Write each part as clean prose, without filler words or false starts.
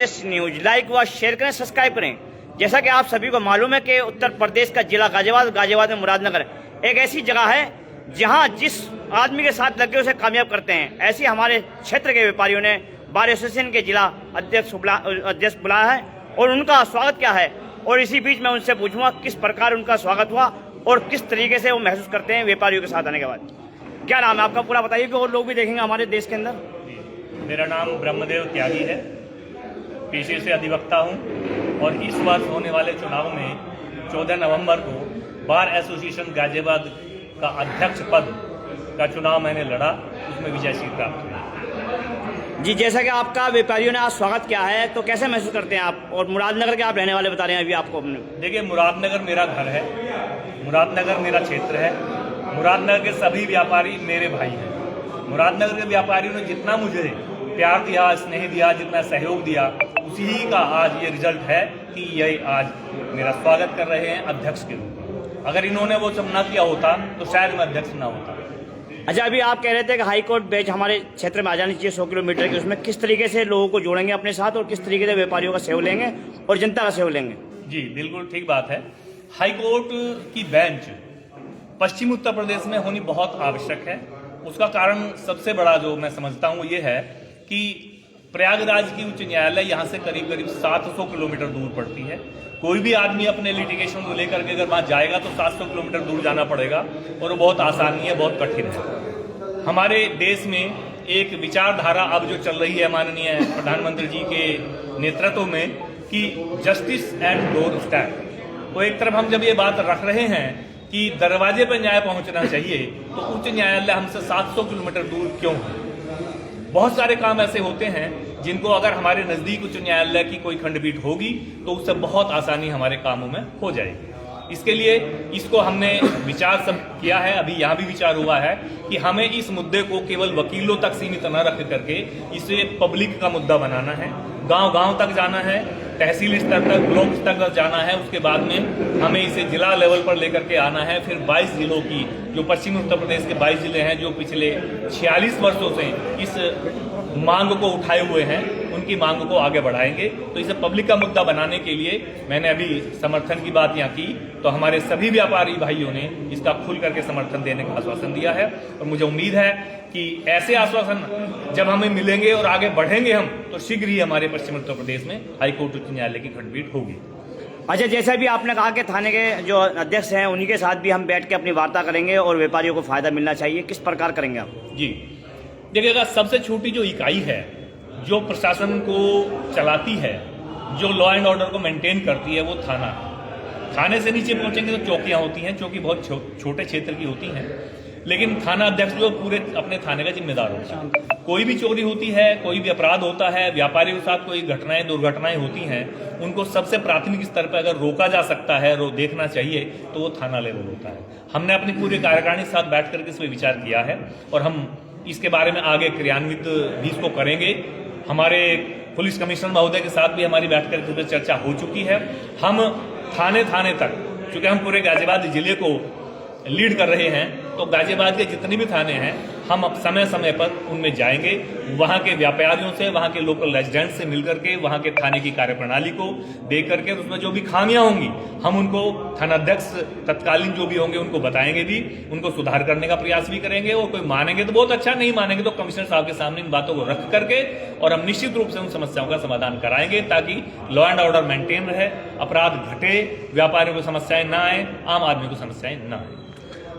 News like व share करें, subscribe करें। जैसा कि आप सभी को मालूम है कि उत्तर प्रदेश का जिला गाजियाबाद में मुरादनगर एक ऐसी जगह है जहां जिस आदमी के साथ लगे उसे कामयाब करते हैं। ऐसे हमारे क्षेत्र के व्यापारियों ने बार एसोसिएशन के जिला अध्यक्ष बुलाया है और उनका स्वागत क्या है, और इसी बीच मैं उनसे पूछूंगा किस प्रकार उनका स्वागत हुआ और किस तरीके से वो महसूस करते हैं व्यापारियों के साथ आने के बाद। क्या नाम है आपका, पूरा बताइए कि और लोग भी देखेंगे हमारे देश के अंदर। मेरा नाम ब्रह्मदेव त्यागी है, पेशे से अधिवक्ता हूं और इस वर्ष होने वाले चुनाव में 14 नवंबर को बार एसोसिएशन गाजियाबाद का अध्यक्ष पद का चुनाव मैंने लड़ा, उसमें विजयश्री प्राप्त हुई। जी, जैसा कि आपका व्यापारियों ने आज स्वागत किया है तो कैसे महसूस करते हैं आप, और मुरादनगर के आप रहने वाले बता रहे हैं अभी आपको अपने। देखिए, मुरादनगर मेरा घर है, मुरादनगर मेरा क्षेत्र है, मुरादनगर के सभी व्यापारी मेरे भाई हैं। मुरादनगर के व्यापारियों ने जितना मुझे प्यार दिया, स्नेह दिया, जितना सहयोग दिया, उसी का आज ये रिजल्ट है कि ये आज मेरा स्वागत कर रहे हैं अध्यक्ष के रूप में। अगर इन्होंने वो सब ना किया होता तो शायद मैं अध्यक्ष ना होता। अच्छा, अभी आप कह रहे थे कि हाई कोर्ट बेंच हमारे क्षेत्र में आ जानी चाहिए 100 किलोमीटर की, उसमें किस तरीके से लोगों को जोड़ेंगे अपने साथ और किस तरीके से व्यापारियों का सहयोग लेंगे और जनता का सहयोग लेंगे? जी बिल्कुल ठीक बात है। हाई कोर्ट की बेंच पश्चिमी उत्तर प्रदेश में होनी बहुत आवश्यक है। उसका कारण सबसे बड़ा जो मैं समझता हूँ ये है कि प्रयागराज की उच्च न्यायालय यहाँ से करीब करीब 700 किलोमीटर दूर पड़ती है। कोई भी आदमी अपने लिटिगेशन को लेकर के अगर वहाँ जाएगा तो 700 किलोमीटर दूर जाना पड़ेगा और वो बहुत आसानी है, बहुत कठिन है। हमारे देश में एक विचारधारा अब जो चल रही है माननीय प्रधानमंत्री जी के नेतृत्व में कि जस्टिस एट डोर स्टेप, तो एक तरफ हम जब ये बात रख रहे हैं कि दरवाजे पर न्याय पहुंचना चाहिए, तो उच्च न्यायालय हमसे 700 किलोमीटर दूर क्यों है? बहुत सारे काम ऐसे होते हैं जिनको अगर हमारे नजदीक उच्च न्यायालय की कोई खंडपीठ होगी तो उससे बहुत आसानी हमारे कामों में हो जाएगी। इसके लिए इसको हमने विचार सब किया है, अभी यहाँ भी विचार हुआ है कि हमें इस मुद्दे को केवल वकीलों तक सीमित न रख करके इसे पब्लिक का मुद्दा बनाना है, गांव-गांव तक जाना है, तहसील स्तर तक, ब्लॉक स्तर तक जाना है। उसके बाद में हमें इसे जिला लेवल पर लेकर के आना है। फिर 22 जिलों की, जो पश्चिमी उत्तर प्रदेश के 22 जिले हैं जो पिछले 46 वर्षों से इस मांग को उठाए हुए हैं, उनकी मांग को आगे बढ़ाएंगे। तो इसे पब्लिक का मुद्दा बनाने के लिए मैंने अभी समर्थन की बात यहाँ की, तो हमारे सभी व्यापारी भाइयों ने इसका खुल करके समर्थन देने का आश्वासन दिया है और मुझे उम्मीद है कि ऐसे आश्वासन जब हमें मिलेंगे और आगे बढ़ेंगे हम, तो शीघ्र ही हमारे पश्चिम उत्तर प्रदेश में हाईकोर्ट उच्च न्यायालय की खंडपीठ होगी। अच्छा, जैसा भी आपने कहा कि थाने के जो अध्यक्ष हैं उन्हीं के साथ भी हम बैठ के अपनी वार्ता करेंगे और व्यापारियों को फायदा मिलना चाहिए, किस प्रकार करेंगे आप? जी देखिएगा, सबसे छोटी जो इकाई है जो प्रशासन को चलाती है, जो लॉ एंड ऑर्डर को मेंटेन करती है, वो थाना है। थाने से नीचे पहुंचेंगे तो चौकियां होती हैं, चौकी बहुत छोटे क्षेत्र की होती हैं, लेकिन थाना अध्यक्ष जो पूरे अपने थाने का जिम्मेदार होता है। कोई भी चोरी होती है, कोई भी अपराध होता है, व्यापारियों के साथ कोई घटनाएं दुर्घटनाएं होती हैं, उनको सबसे प्राथमिक स्तर पर अगर रोका जा सकता है, देखना चाहिए, तो वो थाना लेवल होता है। हमने अपनी पूरी कार्यकारिणी के साथ बैठ करके इस पर विचार किया है और हम इसके बारे में आगे क्रियान्वित भी इसको करेंगे। हमारे पुलिस कमिश्नर महोदय के साथ भी हमारी बैठ करके चर्चा हो चुकी है। हम थाने तक, चूंकि हम पूरे गाजियाबाद जिले को लीड कर रहे हैं, तो गाजियाबाद के जितने भी थाने हैं हम अब समय समय पर उनमें जाएंगे, वहां के व्यापारियों से, वहां के लोकल रेजिडेंट से मिलकर के वहां के थाने की कार्यप्रणाली को देख करके उसमें जो भी खामियां होंगी हम उनको थानाध्यक्ष तत्कालीन जो भी होंगे उनको बताएंगे भी, उनको सुधार करने का प्रयास भी करेंगे। और कोई मानेंगे तो बहुत अच्छा, नहीं मानेंगे तो कमिश्नर साहब के सामने इन बातों को रख करके और हम निश्चित रूप से उन समस्याओं का समाधान कराएंगे ताकि लॉ एंड ऑर्डर मेंटेन रहे, अपराध घटे, व्यापारियों को समस्याएं ना आए, आम आदमी को समस्याएं ना आए।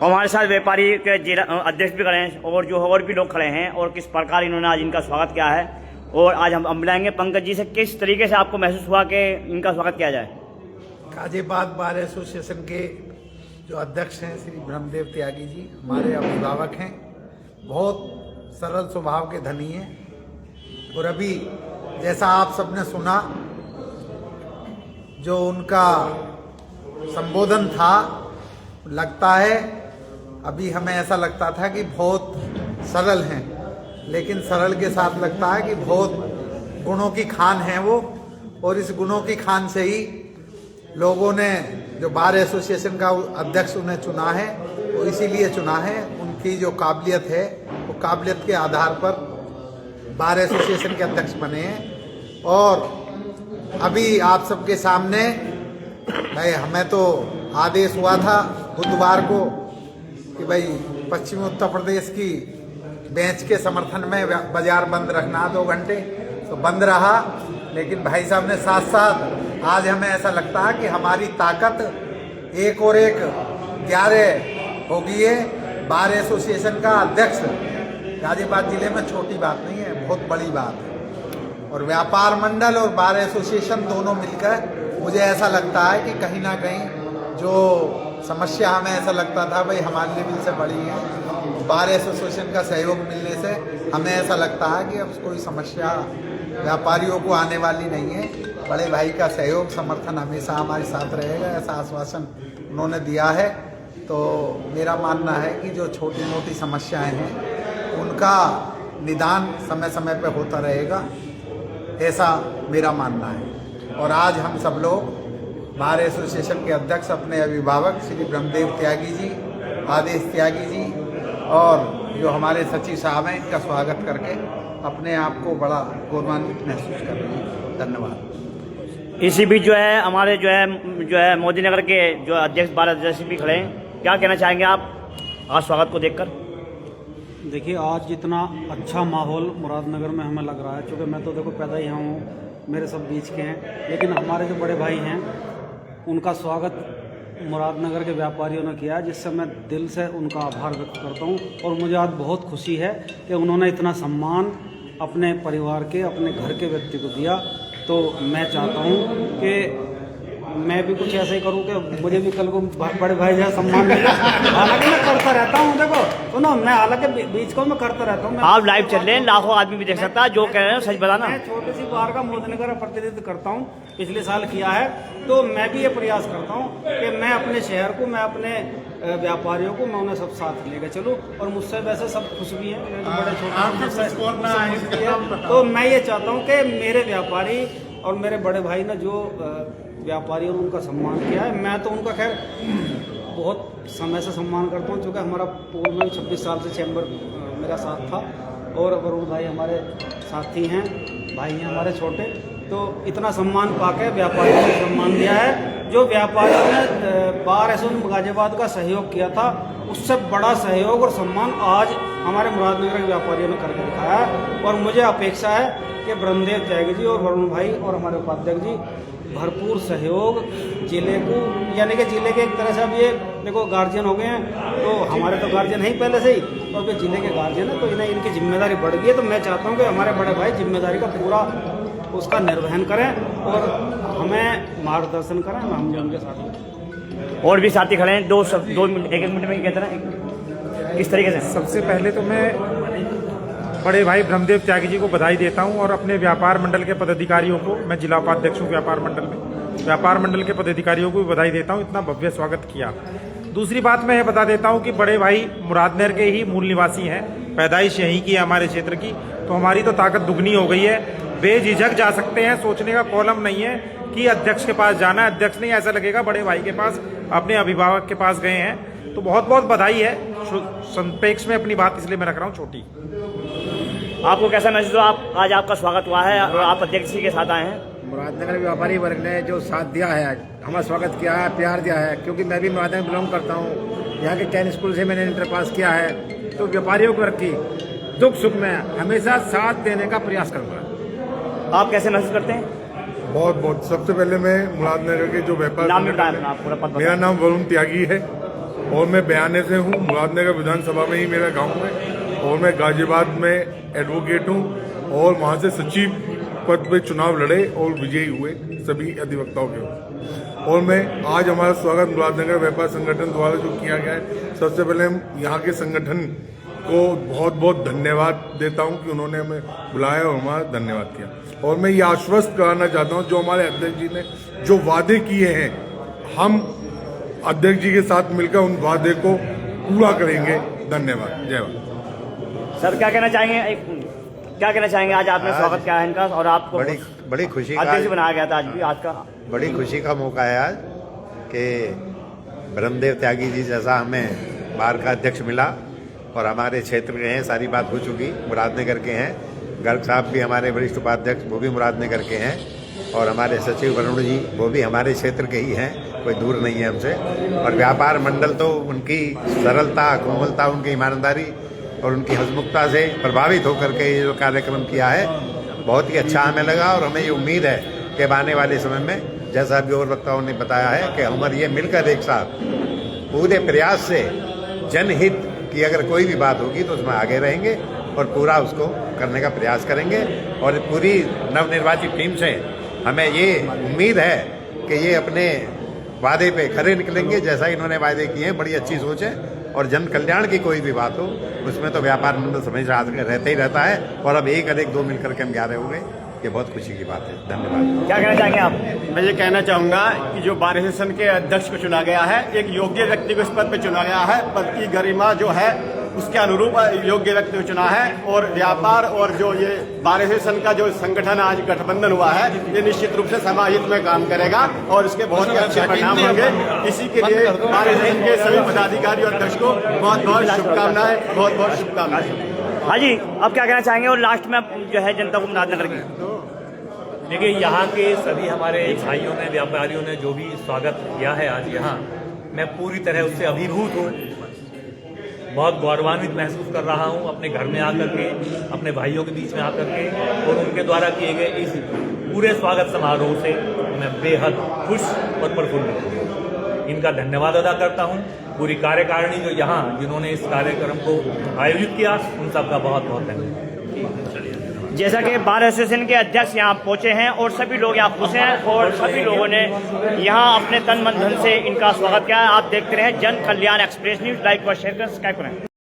हमारे साथ व्यापारी के जिला अध्यक्ष भी खड़े हैं और भी लोग खड़े हैं, और किस प्रकार इन्होंने आज इनका स्वागत किया है, और आज हम बुलाएंगे पंकज जी से किस तरीके से आपको महसूस हुआ कि इनका स्वागत किया जाए। गाजियाबाद बार एसोसिएशन के जो अध्यक्ष हैं श्री ब्रह्मदेव त्यागी जी हमारे अभिभावक हैं, बहुत सरल स्वभाव के धनी हैं, और अभी जैसा आप सबने सुना जो उनका संबोधन था, लगता है अभी हमें ऐसा लगता था कि बहुत सरल हैं, लेकिन सरल के साथ लगता है कि बहुत गुणों की खान है वो, और इस गुणों की खान से ही लोगों ने जो बार एसोसिएशन का अध्यक्ष उन्हें चुना है, वो इसीलिए चुना है, उनकी जो काबिलियत है वो काबिलियत के आधार पर बार एसोसिएशन के अध्यक्ष बने हैं। और अभी आप सबके सामने भाई हमें तो आदेश हुआ था बुधवार को कि भाई पश्चिमी उत्तर प्रदेश की बेंच के समर्थन में बाजार बंद रखना 2 घंटे, तो बंद रहा। लेकिन भाई साहब ने साथ साथ आज हमें ऐसा लगता है कि हमारी ताकत एक और एक 11 हो गई है। बार एसोसिएशन का अध्यक्ष गाजियाबाद जिले में छोटी बात नहीं है, बहुत बड़ी बात है। और व्यापार मंडल और बार एसोसिएशन दोनों मिलकर मुझे ऐसा लगता है कि कहीं ना कहीं जो समस्या हमें ऐसा लगता था भाई हमारे लेवल से बड़ी है, बार एसोसिएशन का सहयोग मिलने से हमें ऐसा लगता है कि अब कोई समस्या व्यापारियों को आने वाली नहीं है। बड़े भाई का सहयोग समर्थन हमेशा हमारे साथ रहेगा, ऐसा आश्वासन उन्होंने दिया है। तो मेरा मानना है कि जो छोटी मोटी समस्याएं हैं उनका निदान समय समय पर होता रहेगा, ऐसा मेरा मानना है। और आज हम सब लोग बार एसोसिएशन के अध्यक्ष अपने अभिभावक श्री ब्रह्मदेव त्यागी जी, आदेश त्यागी जी और जो हमारे सचिव साहब हैं, इनका स्वागत करके अपने आप को बड़ा गौरवान्वित महसूस कर रहे हैं। धन्यवाद। इसी बीच जो है हमारे जो है मोदी नगर के जो अध्यक्ष बार अध्यक्ष भी खड़े हैं, क्या कहना चाहेंगे आप आज स्वागत को देखकर? देखिए, आज जितना अच्छा माहौल मुरादनगर में हमें लग रहा है, क्योंकि मैं तो देखो पैदा यहाँ हूँ, मेरे सब बीच के हैं, लेकिन हमारे जो बड़े भाई हैं उनका स्वागत मुरादनगर के व्यापारियों ने किया, जिससे मैं दिल से उनका आभार व्यक्त करता हूँ। और मुझे आज बहुत खुशी है कि उन्होंने इतना सम्मान अपने परिवार के, अपने घर के व्यक्ति को दिया। तो मैं चाहता हूँ कि मैं भी कुछ ऐसा ही करूँ कि मुझे भी कल को बड़े भाई जैसा सम्मान मिले। हालांकि मैं करता रहता हूँ, देखो सुनो, मैं हालांकि बीच को मैं करता रहता हूँ। आप लाइव चल रहे हैं, लाखों आदमी भी देख सकता है, जो कह रहे हैं सच बताना। मैं छोटी सी बार का मोदीनगर का प्रतिनिधित्व करता हूँ, पिछले साल किया है। तो मैं भी ये प्रयास करता हूँ कि मैं अपने शहर को, मैं अपने व्यापारियों को, मैं उन्हें सब साथ लेकर चलूँ। और मुझसे वैसे सब खुश भी हैं, मैं तो बड़े छोटे। तो मैं ये चाहता हूँ कि मेरे व्यापारी और मेरे बड़े भाई ने जो व्यापारियों ने उनका सम्मान किया है, मैं तो उनका खैर बहुत समय से सम्मान करता हूँ, क्योंकि हमारा पूर्व में 26 साल से चैम्बर मेरा साथ था। और वरुण भाई हमारे साथी हैं, भाई हैं हमारे छोटे। तो इतना सम्मान पाके व्यापारियों ने सम्मान दिया है। जो व्यापारियों ने बार एसोसिएशन गाजियाबाद का सहयोग किया था, उससे बड़ा सहयोग और सम्मान आज हमारे मुरादनगर के व्यापारियों ने करके दिखाया है। और मुझे अपेक्षा है कि ब्रह्मदेव त्यागी जी और वरुण भाई और हमारे उपाध्यक्ष जी भरपूर सहयोग जिले को, यानी कि जिले के एक तरह से अब ये देखो गार्जियन हो गए हैं, तो हमारे तो गार्जियन है ही पहले से ही, तो अब जिले के गार्जियन है, तो इन्हें इनकी जिम्मेदारी बढ़ गई है। तो मैं चाहता हूँ कि हमारे बड़े भाई जिम्मेदारी का पूरा उसका निर्वहन करें और हमें मार्गदर्शन करें, हम उनके साथ। और भी साथी खड़े हैं, एक मिनट में कहते हैं किस तरीके से? सबसे पहले तो मैं बड़े भाई ब्रह्मदेव त्यागी जी को बधाई देता हूं और अपने व्यापार मंडल के पदाधिकारियों को, मैं जिला उपाध्यक्ष हूं व्यापार मंडल में, व्यापार मंडल के पदाधिकारियों को भी बधाई देता हूं, इतना भव्य स्वागत किया। दूसरी बात मैं ये बता देता हूं कि बड़े भाई मुरादनगर के ही मूल निवासी हैं, पैदाइश यहीं की है हमारे क्षेत्र की, तो हमारी तो ताकत दुगनी हो गई है। बेझिझक जा सकते हैं, सोचने का कॉलम नहीं है कि अध्यक्ष के पास जाना है, अध्यक्ष नहीं, ऐसा लगेगा बड़े भाई के पास, अपने अभिभावक के पास गए हैं। तो बहुत बहुत बधाई है। संपेक्ष में अपनी बात इसलिए मैं रख रहा हूँ छोटी। आपको कैसा महसूस हुआ? आज आपका स्वागत हुआ है और आप अध्यक्ष जी के साथ आए हैं। मुरादनगर व्यापारी वर्ग ने जो साथ दिया है, हमारा स्वागत किया है, प्यार दिया है, क्योंकि मैं भी मुरादनगर बिलोंग करता हूँ। यहाँ के कैन स्कूल से मैंने इंटर पास किया है, तो व्यापारियों को रखी दुख सुख में हमेशा साथ देने का प्रयास करूँगा। आप कैसे महसूस करते हैं? बहुत बहुत। सबसे पहले मैं मुरादनगर के जो व्यापार, नाम बताएं, पूरा पद मेरा नाम वरुण त्यागी है और मैं बयाने से हूँ। मुरादनगर विधानसभा में ही मेरा गांव है और मैं गाजियाबाद में एडवोकेट हूँ और वहाँ से सचिव पद पे चुनाव लड़े और विजयी हुए सभी अधिवक्ताओं के। और मैं आज हमारा स्वागत मुरादनगर व्यापार संगठन द्वारा जो किया गया है, सबसे पहले हम यहाँ के संगठन को बहुत बहुत धन्यवाद देता हूँ कि उन्होंने हमें बुलाया और हमारा धन्यवाद किया। और मैं ये आश्वस्त कराना चाहता हूँ, जो हमारे अध्यक्ष जी ने जो वादे किए हैं, हम अध्यक्ष जी के साथ मिलकर उन वादे को पूरा करेंगे। धन्यवाद। जय हिंद। सर क्या कहना चाहेंगे? क्या कहना चाहेंगे? आज आपने स्वागत किया है इनका और आपको बड़ी खुशी का अध्यक्ष बनाया गया था, आज भी आज का बड़ी खुशी का मौका है आज कि ब्रह्मदेव त्यागी जी जैसा हमें बार का अध्यक्ष मिला और हमारे क्षेत्र के हैं, सारी बात हो चुकी, मुरादनगर के हैं। गर्ग साहब भी हमारे वरिष्ठ उपाध्यक्ष, वो भी मुरादनगर के हैं। और हमारे सचिव वरुण जी वो भी हमारे क्षेत्र के ही हैं, कोई दूर नहीं है हमसे। और व्यापार मंडल तो उनकी सरलता, कोमलता, उनकी ईमानदारी और उनकी हंसमुखता से प्रभावित होकर के ये जो कार्यक्रम किया है बहुत ही अच्छा हमें लगा। और हमें ये उम्मीद है कि आने वाले समय में जैसा अभी और वक्ताओं ने बताया है कि हमारे ये मिलकर एक साथ पूरे प्रयास से जनहित की अगर कोई भी बात होगी तो उसमें आगे रहेंगे और पूरा उसको करने का प्रयास करेंगे। और पूरी नवनिर्वाचित टीम से हमें ये उम्मीद है कि ये अपने वादे पे खरे निकलेंगे, जैसा इन्होंने वादे किए हैं। बड़ी अच्छी सोच है और जन कल्याण की कोई भी बात हो उसमें तो व्यापार मंडल हमेशा रहते ही रहता है। और अब एक अधिक दो मिलकर के हम ग्यारह हो गए, ये बहुत खुशी की बात है। धन्यवाद। क्या कहना चाहेंगे आप? मैं ये कहना चाहूंगा कि जो बार एसोसिएशन के अध्यक्ष को चुना गया है, एक योग्य व्यक्ति को इस पद पर चुना गया है। पद की गरिमा जो है उसके अनुरूप योग्य व्यक्ति को चुना है। और व्यापार और जो ये बार एसोसिएशन का जो संगठन आज गठबंधन हुआ है, ये निश्चित रूप से समाज हित में काम करेगा और इसके बहुत ही अच्छे परिणाम होंगे। इसी के लिए बार एसोसिएशन के सभी पदाधिकारी और अध्यक्ष को बहुत बहुत शुभकामनाएं, बहुत बहुत शुभकामनाएं। हाँ जी, आप क्या कहना चाहेंगे? और लास्ट में जो है जनता को मुरादनगर की देखिए, यहाँ के सभी हमारे भाइयों ने, व्यापारियों ने जो भी स्वागत किया है आज यहाँ, मैं पूरी तरह उससे अभिभूत हूँ। बहुत गौरवान्वित महसूस कर रहा हूँ अपने घर में आकर के, अपने भाइयों के बीच में आकर के, और उनके द्वारा किए गए इस पूरे स्वागत समारोह से मैं बेहद खुश और प्रफुल्लित हूँ। इनका धन्यवाद अदा करता हूँ। पूरी कार्यकारिणी जो यहाँ जिन्होंने इस कार्यक्रम को आयोजित किया, उन सबका बहुत बहुत धन्यवाद। जैसा कि बार एसोसिएशन के अध्यक्ष यहाँ पहुंचे हैं और सभी लोग यहाँ खुश हैं और सभी लोगों ने यहाँ अपने तन मन धन से इनका स्वागत किया है। आप देखते रहे जन कल्याण एक्सप्रेस न्यूज। लाइक और शेयर करें, सब्सक्राइब करें।